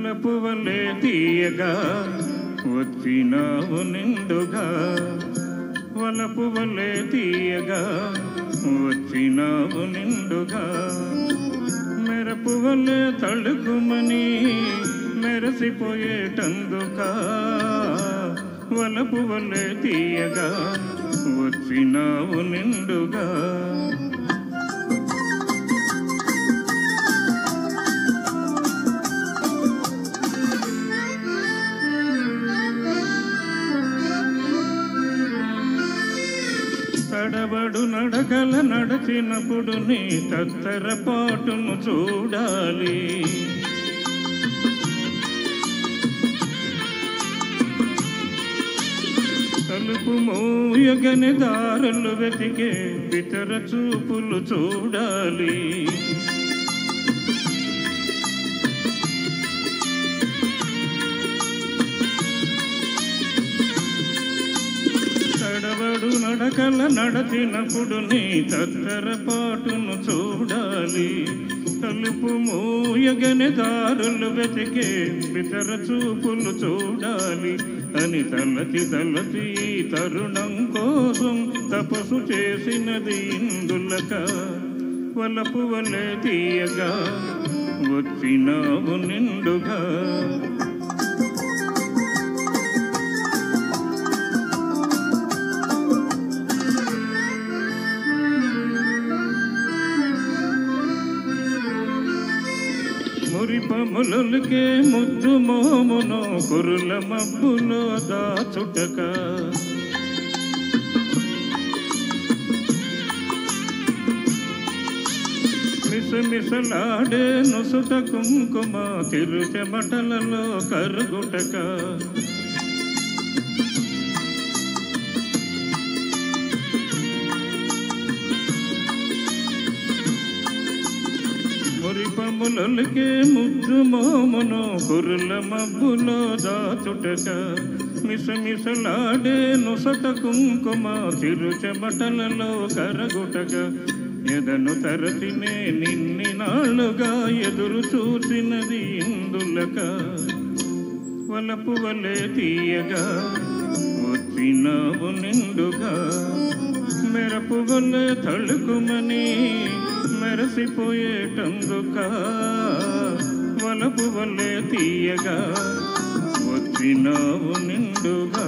వలపు వలే తీయగా వచ్చినావు నిండుగా, వలపు వలే తీయగా వచ్చినావు నిండుగా, మెరపు వలే తళుకుమని మెరసిపోయేటందుకా, వలపు వలే తీయగా వచ్చినావు నిండుగా. తడబడు నడకల నడచినప్పుడు నీ తత్తరపాటును చూడాలి, తలుపు మోయగని దారులు వెతికే బితర చూపులు చూడాలి, తడబడు నడకల నడచినప్పుడు నీ తత్తరపాటును చూడాలి, తలుపు మోయగని దారులు వెతికే బితర చూపులు చూడాలి అని తలచి తలచి తరుణం కోసం తపస్సు చేసినది ఇందులక, వలపు వలే తీయగా వచ్చినావు నిండుగా. మురిపములకే ముద్దు మోమును కురుల మబ్బులో దాచుటక, మిసమిసలాడే నుసుట కుంకుమ తిరుచెమటలలో కరుగుటక, మురిపములకే ముద్దు మోమును కురుల మబ్బులో దాచుటక, మిసమిసలాడే నుసట కుంకుమ తిరుచెమటలలో కరగుటక, ఎదను తరచినే నిన్ని నాళ్ళుగా ఎదురు చూసినది ఇందులక, వలపు వలే తీయగా వచ్చినావు నిండుగా, మెరపు వలే తళుకుమని మెరసిపోయేటందుకా, వలపు వలే తీయగా వచ్చినావు నిండుగా.